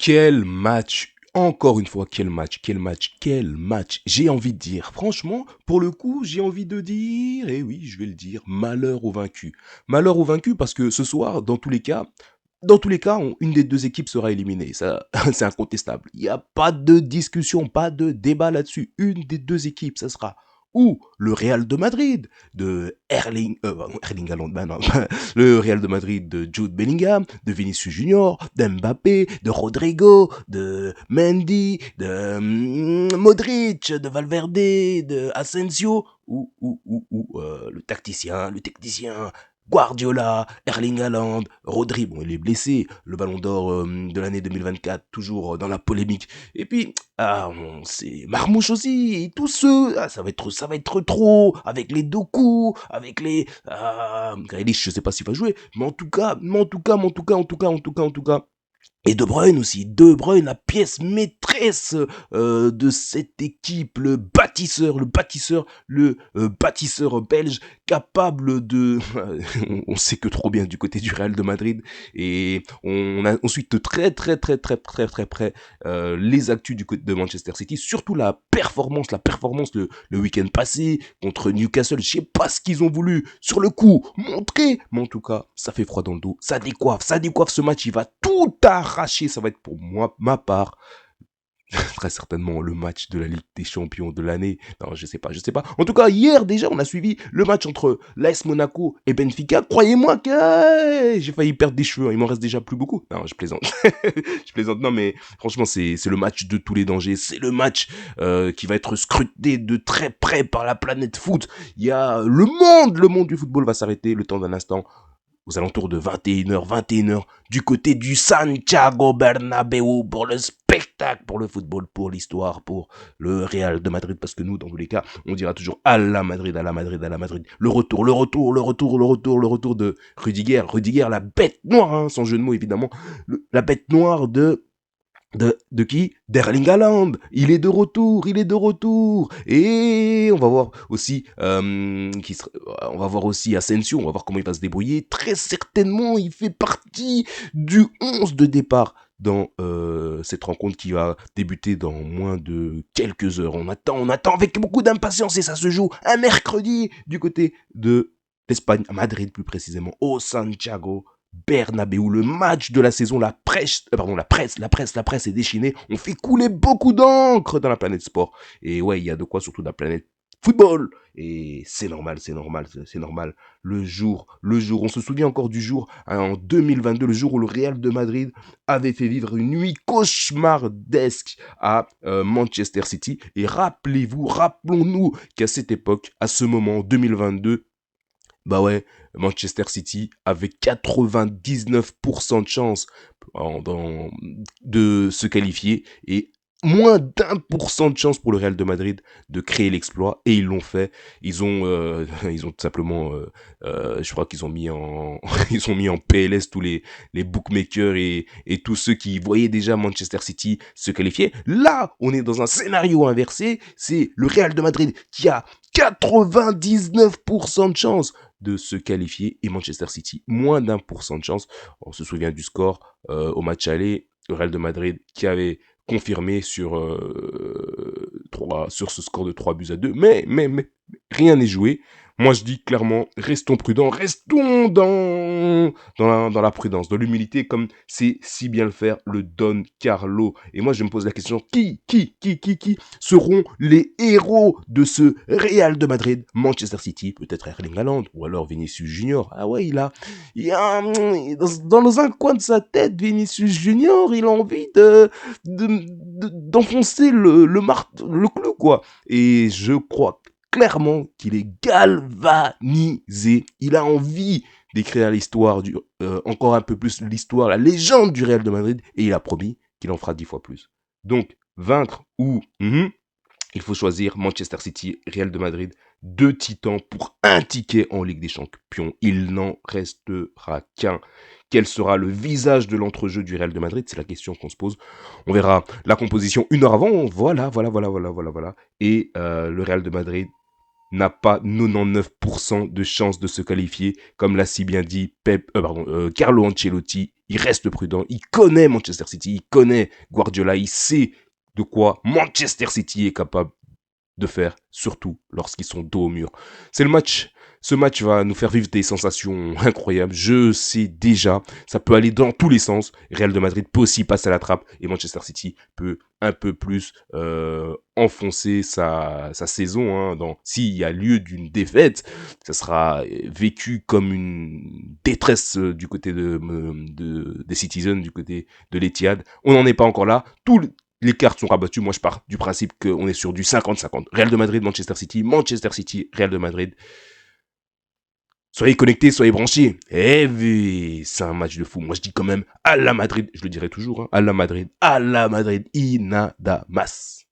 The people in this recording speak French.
Quel match! Encore une fois, quel match, quel match, quel match! J'ai envie de dire, franchement, pour le coup, j'ai envie de dire, et oui, je vais le dire, malheur aux vaincus. Malheur aux vaincus parce que ce soir, dans tous les cas, une des deux équipes sera éliminée. Ça, c'est incontestable. Il n'y a pas de discussion, pas de débat là-dessus. Une des deux équipes, ça sera ou le Real de Madrid de Erling Haaland, ben non, le Real de Madrid de Jude Bellingham, de Vinicius Junior, d'Mbappé, de Rodrigo, de Mendy, de Modric, de Valverde, de Asensio, ou le technicien, Guardiola, Erling Haaland, Rodri, bon il est blessé, le ballon d'or de l'année 2024, toujours dans la polémique. Et puis, c'est Marmouche aussi, et tous ceux, ça va être trop, avec les Doku, avec les, Grealish, je sais pas s'il va jouer, mais en tout cas, et De Bruyne aussi, De Bruyne, la pièce maîtresse de cette équipe, le bâtisseur belge, capable de, on sait que trop bien du côté du Real de Madrid, et on a ensuite très très très très très très près les actus du côté de Manchester City, surtout la performance le week-end passé contre Newcastle. Je sais pas ce qu'ils ont voulu sur le coup montrer, mais en tout cas, ça fait froid dans le dos, ça décoiffe ce match, il va tout arracher, ça va être pour moi, ma part, très certainement le match de la Ligue des Champions de l'année. Non, je sais pas. En tout cas, hier déjà, on a suivi le match entre l'AS Monaco et Benfica. Croyez-moi que j'ai failli perdre des cheveux. Il m'en reste déjà plus beaucoup. Non, je plaisante. Je plaisante. Non, mais franchement, c'est le match de tous les dangers. C'est le match qui va être scruté de très près par la planète foot. Il y a le monde du football va s'arrêter le temps d'un instant aux alentours de 21h, du côté du Santiago Bernabéu pour le spectacle, pour le football, pour l'histoire, pour le Real de Madrid, parce que nous, dans tous les cas, on dira toujours à la Madrid, à la Madrid, à la Madrid. Le retour de Rudiger, la bête noire, hein, sans jeu de mots évidemment, la bête noire de qui? D'Erling Haaland. Il est de retour. Et on va voir aussi Asensio, on va voir comment il va se débrouiller. Très certainement, il fait partie du 11 de départ dans cette rencontre qui va débuter dans moins de quelques heures. On attend avec beaucoup d'impatience et ça se joue un mercredi du côté de l'Espagne, à Madrid plus précisément, au Santiago Bernabéu, le match de la saison, la presse est déchaînée, on fait couler beaucoup d'encre dans la planète sport. Et ouais, il y a de quoi surtout dans la planète football. Et c'est normal, c'est normal. On se souvient encore du jour, hein, en 2022, le jour où le Real de Madrid avait fait vivre une nuit cauchemardesque à Manchester City. Et rappelons-nous qu'à cette époque, à ce moment, 2022, bah ouais, Manchester City avait 99% de chances de se qualifier et moins d'1% de chance pour le Real de Madrid de créer l'exploit, et ils l'ont fait. Ils ont tout simplement, je crois qu'ils ont mis en, ils ont mis en PLS tous les bookmakers et tous ceux qui voyaient déjà Manchester City se qualifier. Là, on est dans un scénario inversé. C'est le Real de Madrid qui a 99% de chance de se qualifier et Manchester City moins d'1% de chance. On se souvient du score au match aller, le Real de Madrid qui avait confirmé sur ce score de 3 buts à 2, mais rien n'est joué. Moi je dis clairement, restons prudents, restons dans la prudence, dans l'humilité, comme c'est si bien le faire le Don Carlo. Et moi je me pose la question, qui seront les héros de ce Real de Madrid? Manchester City, peut-être Erling Haaland, ou alors Vinicius Junior. Ah ouais, dans un coin de sa tête, Vinicius Junior, il a envie d'enfoncer le clou, quoi. Et je crois clairement qu'il est galvanisé. Il a envie d'écrire l'histoire, encore un peu plus l'histoire, la légende du Real de Madrid, et il a promis qu'il en fera 10 fois plus. Donc, vaincre ou il faut choisir Manchester City, Real de Madrid, deux titans pour un ticket en Ligue des Champions. Il n'en restera qu'un. Quel sera le visage de l'entrejeu du Real de Madrid? C'est la question qu'on se pose. On verra la composition une heure avant. Voilà. Et le Real de Madrid n'a pas 99% de chances de se qualifier, comme l'a si bien dit Carlo Ancelotti il reste prudent, il connaît Manchester City, il connaît Guardiola, il sait de quoi Manchester City est capable de faire, surtout lorsqu'ils sont dos au mur. C'est le match. Ce match va nous faire vivre des sensations incroyables. Je sais déjà, ça peut aller dans tous les sens. Real de Madrid peut aussi passer à la trappe et Manchester City peut un peu plus enfoncer sa saison. S'il y a lieu d'une défaite, ça sera vécu comme une détresse du côté des Citizens, du côté de l'Etihad. On n'en est pas encore là. Les cartes sont rabattues. Moi, je pars du principe qu'on est sur du 50-50. Real de Madrid, Manchester City, Real de Madrid. Soyez connectés, soyez branchés. C'est un match de fou. Moi, je dis quand même à la Madrid. Je le dirai toujours, à la Madrid. À la Madrid. Inadamas.